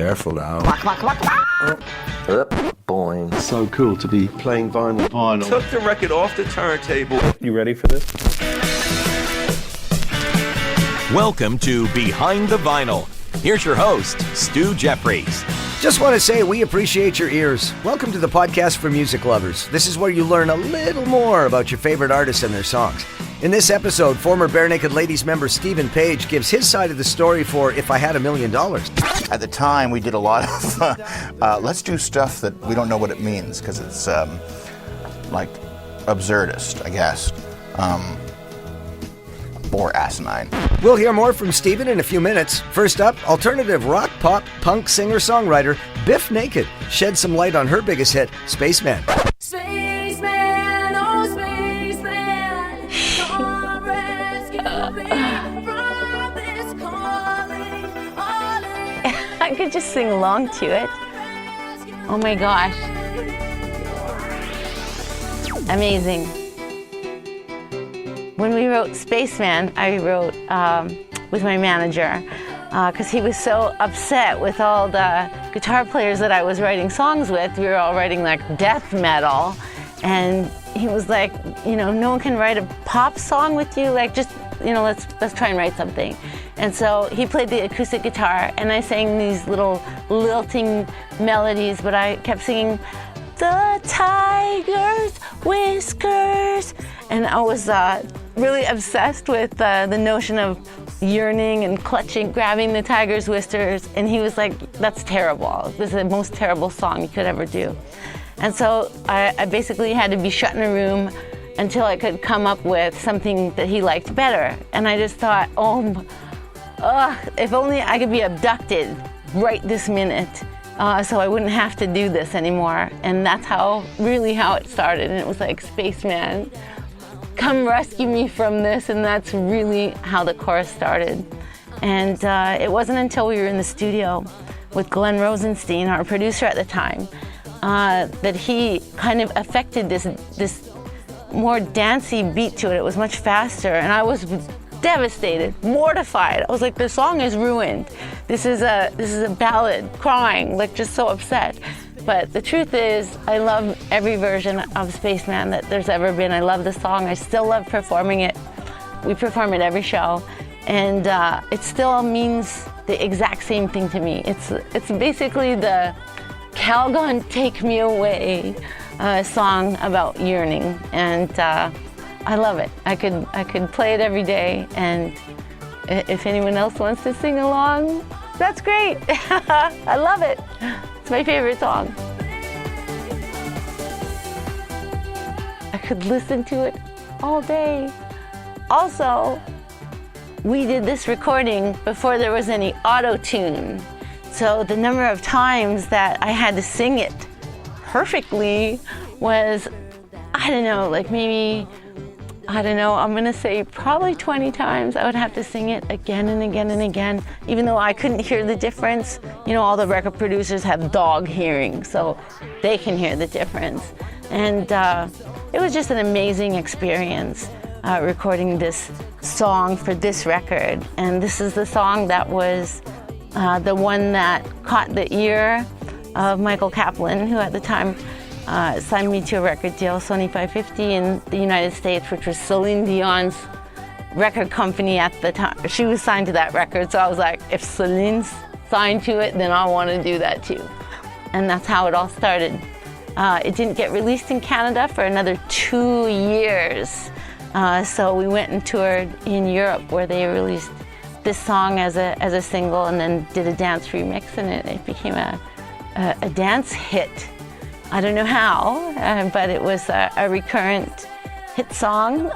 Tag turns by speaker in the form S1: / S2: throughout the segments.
S1: Careful now.
S2: Boing.
S3: So cool to be playing vinyl.
S4: Took the record off the turntable.
S3: You ready for this?
S5: Welcome to Behind the Vinyl. Here's your host, Stu Jeffries.
S1: Just want to say we appreciate your ears. Welcome to the podcast for music lovers. This is where you learn a little more about your favorite artists and their songs. In this episode, former Barenaked Ladies member Stephen Page gives his side of the story for If I Had $1 Million.
S2: At the time, we did a lot of, let's do stuff that we don't know what it means, because it's like absurdist, I guess, or asinine.
S1: We'll hear more from Stephen in a few minutes. First up, alternative rock, pop, punk singer-songwriter Biff Naked sheds some light on her biggest hit, Spaceman.
S6: Spaceman, oh spaceman, come rescue me from this calling.
S7: I could just sing along to it. Oh my gosh. Amazing. When we wrote Spaceman, I wrote with my manager because he was so upset with all the guitar players that I was writing songs with. We were all writing like death metal, and he was like, you know, no one can write a pop song with you. Like, just, you know, let's try and write something. And so he played the acoustic guitar, and I sang these little lilting melodies, but I kept singing, "The tiger's whiskers," and I was really obsessed with the notion of yearning and clutching, grabbing the tiger's whiskers, and he was like, "That's terrible. This is the most terrible song you could ever do." And so I basically had to be shut in a room until I could come up with something that he liked better. And I just thought, if only I could be abducted right this minute. So I wouldn't have to do this anymore. And that's really how it started. And it was like, "Spaceman, come rescue me from this." And that's really how the chorus started. And it wasn't until we were in the studio with Glenn Rosenstein, our producer at the time, that he kind of affected this more dancey beat to it. It was much faster. And I was devastated, mortified. I was like, the song is ruined. This is a ballad, crying, like just so upset. But the truth is, I love every version of Spaceman that there's ever been. I love the song. I still love performing it. We perform it every show, and it still means the exact same thing to me. It's basically the Calgon Take Me Away song about yearning, and I love it. I could play it every day, and if anyone else wants to sing along, that's great. I love it. It's my favorite song. I could listen to it all day. Also, we did this recording before there was any auto-tune. So the number of times that I had to sing it perfectly was, I don't know, like maybe, I'm gonna say probably 20 times. I would have to sing it again and again and again, even though I couldn't hear the difference. You know, all the record producers have dog hearing, so they can hear the difference. And it was just an amazing experience recording this song for this record. And this is the song that was the one that caught the ear of Michael Kaplan, who at the time signed me to a record deal, Sony 550 in the United States, which was Celine Dion's record company at the time. She was signed to that record, so I was like, if Celine's signed to it, then I want to do that too. And that's how it all started. It didn't get released in Canada for another 2 years. So we went and toured in Europe, where they released this song as a single and then did a dance remix, and it became a dance hit. I don't know how, but it was a recurrent hit song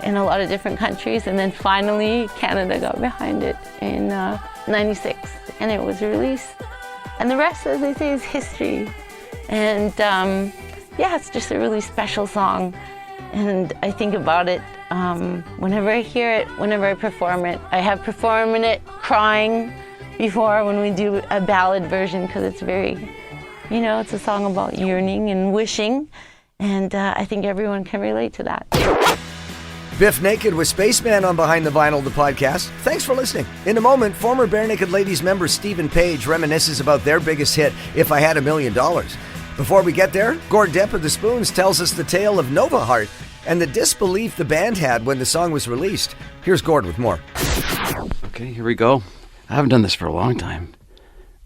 S7: in a lot of different countries, and then finally Canada got behind it in '96, and it was released. And the rest, as they say, is history. And yeah, it's just a really special song, and I think about it whenever I hear it, whenever I perform it. I have performed it crying before when we do a ballad version, because it's very, you know, it's a song about yearning and wishing, and I think everyone can relate to that.
S1: Biff Naked with Spaceman on Behind the Vinyl, the podcast. Thanks for listening. In a moment, former Barenaked Ladies member Stephen Page reminisces about their biggest hit, If I Had $1 Million. Before we get there, Gord Depp of the Spoons tells us the tale of Nova Heart and the disbelief the band had when the song was released. Here's Gord with more.
S8: Okay, here we go. I haven't done this for a long time.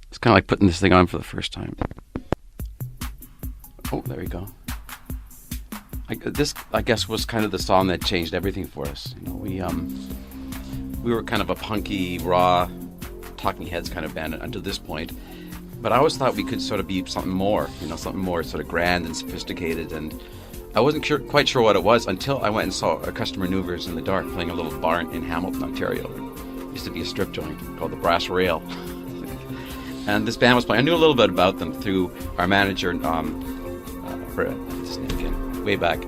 S8: It's kind of like putting this thing on for the first time. Oh, there we go. This, I guess, was kind of the song that changed everything for us. You know, we were kind of a punky, raw, Talking Heads kind of band until this point. But I always thought we could sort of be something more, something more sort of grand and sophisticated. And I wasn't quite sure what it was until I went and saw a Customer Maneuvers in the Dark playing a little bar in Hamilton, Ontario. It used to be a strip joint called the Brass Rail. And this band was playing. I knew a little bit about them through our manager, way back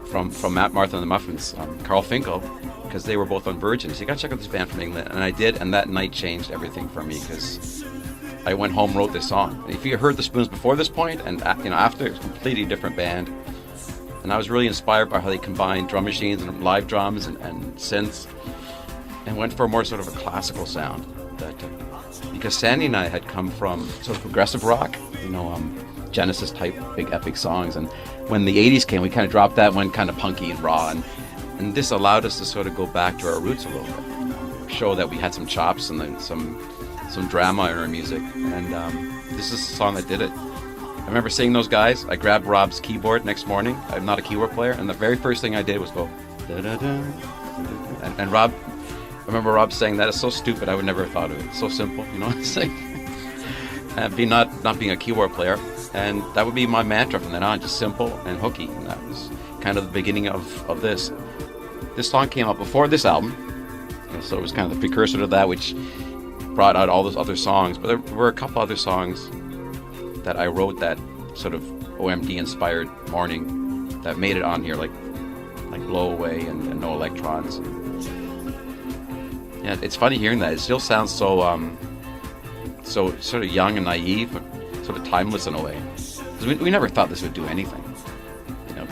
S8: from Martha and the Muffins, Carl Finkel, because they were both on Virgin. So you got to check out this band from England. And I did, and that night changed everything for me because I went home, wrote this song. And if you heard the Spoons before this point, and after, it's a completely different band. And I was really inspired by how they combined drum machines and live drums and synths, and went for a more sort of a classical sound. Because Sandy and I had come from sort of progressive rock, Genesis type big epic songs, and when the 80s came, we kind of dropped that, went kind of punky and raw, and this allowed us to sort of go back to our roots a little bit, show that we had some chops and then some drama in our music, and this is the song that did it. I remember seeing those guys. I grabbed Rob's keyboard next morning. I'm not a keyboard player, and the very first thing I did was go da-da-da, and Rob, I remember Rob saying, that is so stupid, I would never have thought of it. It's so simple, you know what I'm saying? And not being a keyboard player, and that would be my mantra from then on, just simple and hooky, and that was kind of the beginning of this. This song came out before this album, so it was kind of the precursor to that, which brought out all those other songs. But there were a couple other songs that I wrote that sort of OMD-inspired morning that made it on here, like Blow Away and No Electrons. Yeah, it's funny hearing that. It still sounds so sort of young and naive, but sort of timeless in a way. 'Cause we never thought this would do anything.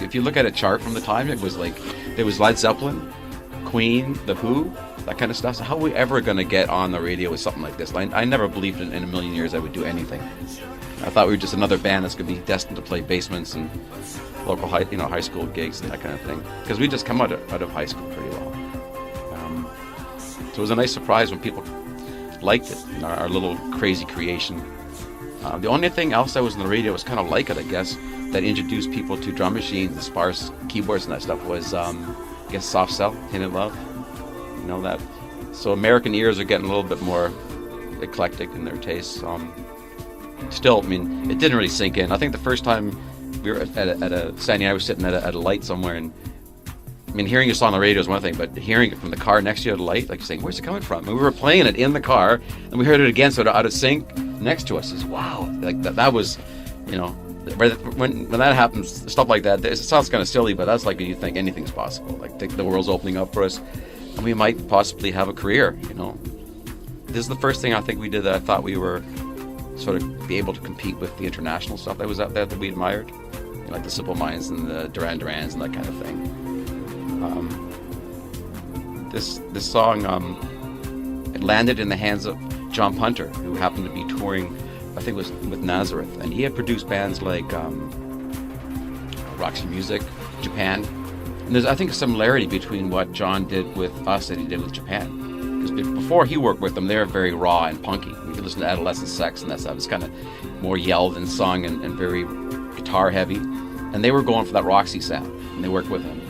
S8: If you look at a chart from the time, it was like there was Led Zeppelin, Queen, The Who, that kind of stuff. So how are we ever going to get on the radio with something like this? I never believed in a million years I would do anything. I thought we were just another band that's going to be destined to play basements and local high school gigs and that kind of thing. Because we just come out of high school pretty well. So it was a nice surprise when people liked it, our little crazy creation. The only thing else that was on the radio was kind of like it, I guess, that introduced people to drum machines, the sparse keyboards and that stuff was, I guess, Soft Cell, Tainted Love. That. So American ears are getting a little bit more eclectic in their tastes. Still, it didn't really sink in. I think the first time we were Sandy and I was sitting at a light somewhere, and hearing a song on the radio is one thing, but hearing it from the car next to you at a light, like saying, where's it coming from? And we were playing it in the car, and we heard it again, sort of out of sync next to us. It's wow, like that was, when that happens, stuff like that, it sounds kind of silly, but that's like you think anything's possible. Like the world's opening up for us, and we might possibly have a career. This is the first thing I think we did that I thought we were sort of be able to compete with the international stuff that was out there that we admired, like the Simple Minds and the Duran Durans and that kind of thing. This song, it landed in the hands of John Punter, who happened to be touring, I think it was with Nazareth, and he had produced bands like Roxy Music, Japan. And there's, I think, a similarity between what John did with us that he did with Japan. Because before he worked with them, they were very raw and punky. You could listen to Adolescent Sex and that stuff. It's kind of more yelled and sung and very guitar heavy. And they were going for that Roxy sound, and they worked with him.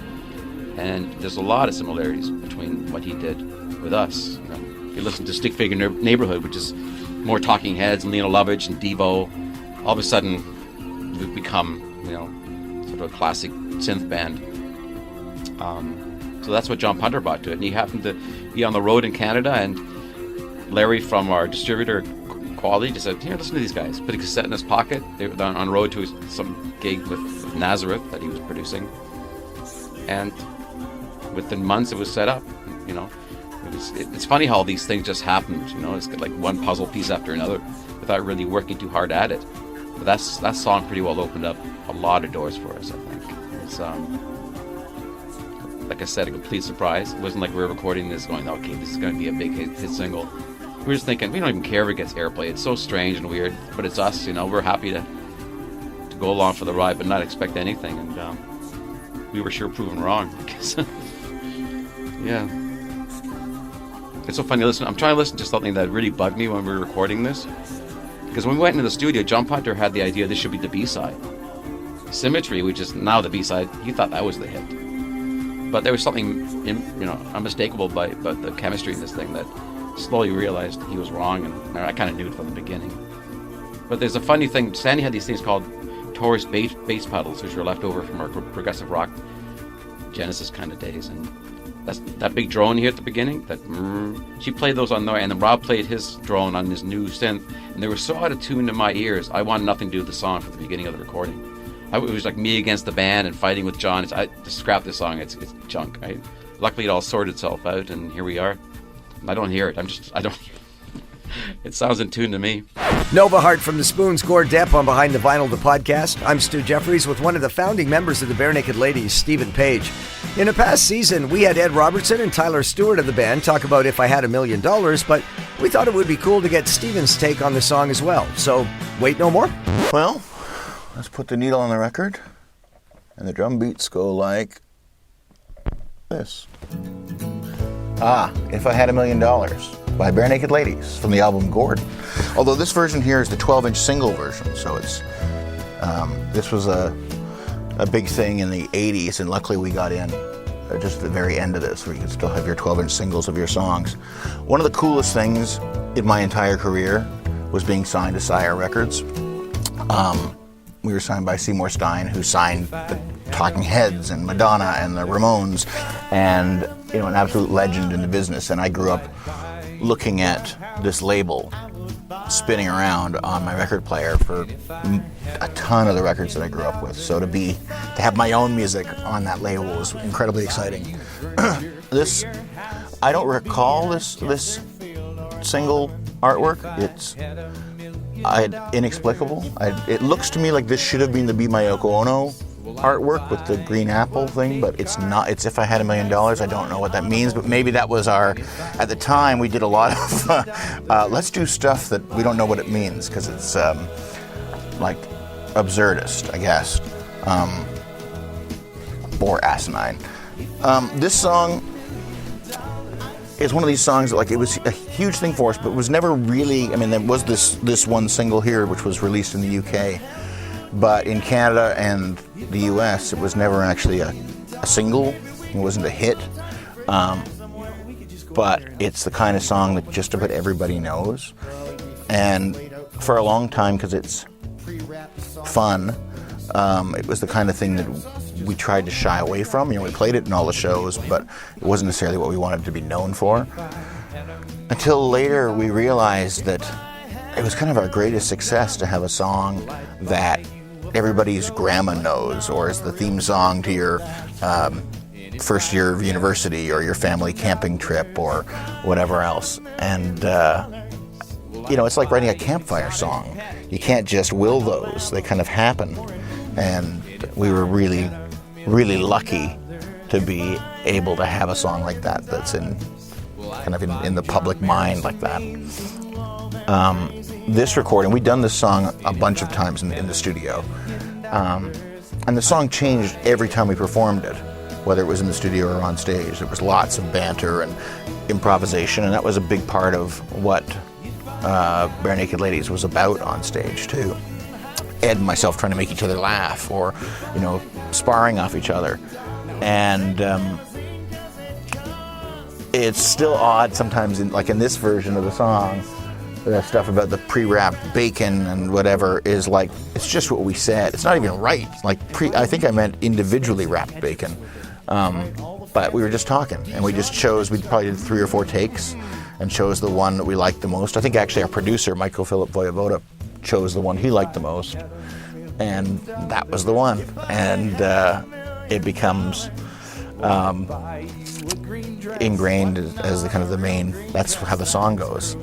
S8: And there's a lot of similarities between what he did with us. You listen to Stick Figure Neighborhood, which is more Talking Heads and Lena Lovitch and Devo. All of a sudden, we've become, sort of a classic synth band. So that's what John Punter brought to it. And he happened to be on the road in Canada, and Larry from our distributor, Quality, just said, here, listen to these guys. Put a cassette in his pocket. They were on road to some gig with Nazareth that he was producing. And within months it was set up, It's funny how these things just happened, It's like one puzzle piece after another without really working too hard at it. But that song pretty well opened up a lot of doors for us, I think. It's like I said, a complete surprise. It wasn't like we were recording this going, okay, this is going to be a big hit single. We were just thinking, we don't even care if it gets airplay. It's so strange and weird, but it's us, we're happy to go along for the ride but not expect anything. And we were sure proven wrong. Because yeah. It's so funny to listen. I'm trying to listen to something that really bugged me when we were recording this. Because when we went into the studio, John Punter had the idea this should be the B-side. Symmetry, which is now the B-side, he thought that was the hit. But there was something, unmistakable about the chemistry in this thing that slowly realized he was wrong, and I kind of knew it from the beginning. But there's a funny thing. Sandy had these things called Taurus bass pedals, which were left over from our progressive rock Genesis kind of days, and that big drone here at the beginning, she played those on there, and then Rob played his drone on his new synth, and they were so out of tune to my ears, I wanted nothing to do with the song from the beginning of the recording. It was like me against the band and fighting with John. I just scrap this song, it's junk, right? Luckily it all sorted itself out, and here we are. I don't hear it. It sounds in tune to me.
S1: Nova Hart from the Spoons, Gord Depp on Behind the Vinyl, the podcast. I'm Stu Jeffries with one of the founding members of the Barenaked Ladies, Stephen Page. In a past season, we had Ed Robertson and Tyler Stewart of the band talk about If I Had $1 Million, but we thought it would be cool to get Stephen's take on the song as well. So, wait no more.
S2: Well, let's put the needle on the record, and the drum beats go like this. If I Had $1 Million by Barenaked Ladies from the album Gord. Although this version here is the 12-inch single version, so it's this was a big thing in the 80s, and luckily we got in just at the very end of this, where you can still have your 12-inch singles of your songs. One of the coolest things in my entire career was being signed to Sire Records. We were signed by Seymour Stein, who signed the Talking Heads and Madonna and the Ramones, and an absolute legend in the business. And I grew up looking at this label spinning around on my record player for a ton of the records that I grew up with. So to have my own music on that label was incredibly exciting. I don't recall this single artwork. It's inexplicable. It looks to me like this should have been the Be My Yoko Ono artwork with the green apple thing, but it's not. It's If I Had $1 Million. I don't know what that means, but maybe that was at the time we did a lot of let's do stuff that we don't know what it means, because it's like absurdist, I guess, or asinine. This song is one of these songs that, it was a huge thing for us, but it was never really, there was this one single here, which was released in the UK, but in Canada and the US, it was never actually a single. It wasn't a hit. But it's the kind of song that just about everybody knows. And for a long time, because it's fun, it was the kind of thing that we tried to shy away from. We played it in all the shows, but it wasn't necessarily what we wanted to be known for. Until later, we realized that it was kind of our greatest success to have a song that everybody's grandma knows, or is the theme song to your first year of university, or your family camping trip, or whatever else. And it's like writing a campfire song. You can't just will those; they kind of happen. And we were really, really lucky to be able to have a song like that that's in the public mind like that. This recording, we'd done this song a bunch of times in the studio, and the song changed every time we performed it, whether it was in the studio or on stage. There was lots of banter and improvisation, and that was a big part of what Barenaked Ladies was about on stage too. Ed and myself trying to make each other laugh, or sparring off each other, and it's still odd sometimes in this version of the song. That stuff about the pre-wrapped bacon and whatever is it's just what we said. It's not even right. I think I meant individually wrapped bacon. But we were just talking, and we probably did 3 or 4 takes and chose the one that we liked the most. I think actually our producer, Michael Philip Voivoda, chose the one he liked the most. And that was the one. And it becomes ingrained as the kind of the main, that's how the song goes.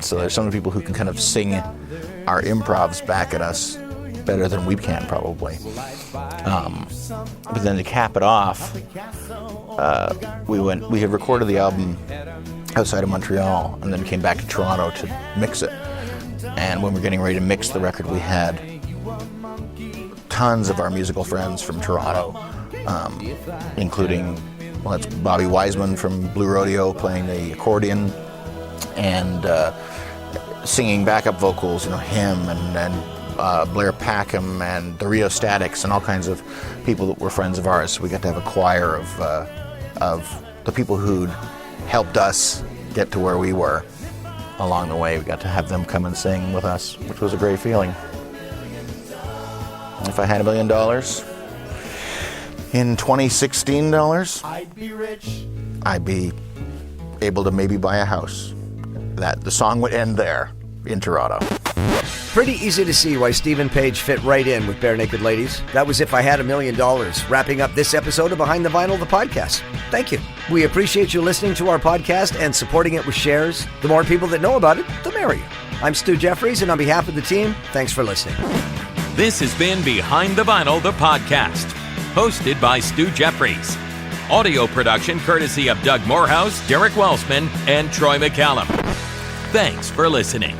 S2: So there's some people who can kind of sing our improvs back at us better than we can probably. But then to cap it off, we had recorded the album outside of Montreal and then came back to Toronto to mix it. And when we were getting ready to mix the record, we had tons of our musical friends from Toronto, including, that's Bobby Wiseman from Blue Rodeo playing the accordion and singing backup vocals, him and Blair Packham and the Rio Statics and all kinds of people that were friends of ours. So we got to have a choir of the people who'd helped us get to where we were along the way. We got to have them come and sing with us, which was a great feeling. If I had $1 million in 2016 dollars, I'd be rich. I'd be able to maybe buy a house. That the song would end there in Toronto.
S1: Pretty easy to see why Stephen Page fit right in with Barenaked Ladies. That was If I Had $1 Million, wrapping up this episode of Behind the Vinyl, the podcast. Thank you. We appreciate you listening to our podcast and supporting it with shares. The more people that know about it, the merrier. I'm Stu Jeffries, and on behalf of the team, thanks for listening.
S5: This has been Behind the Vinyl, the podcast, hosted by Stu Jeffries. Audio production courtesy of Doug Morehouse, Derek Welsman, and Troy McCallum. Thanks for listening.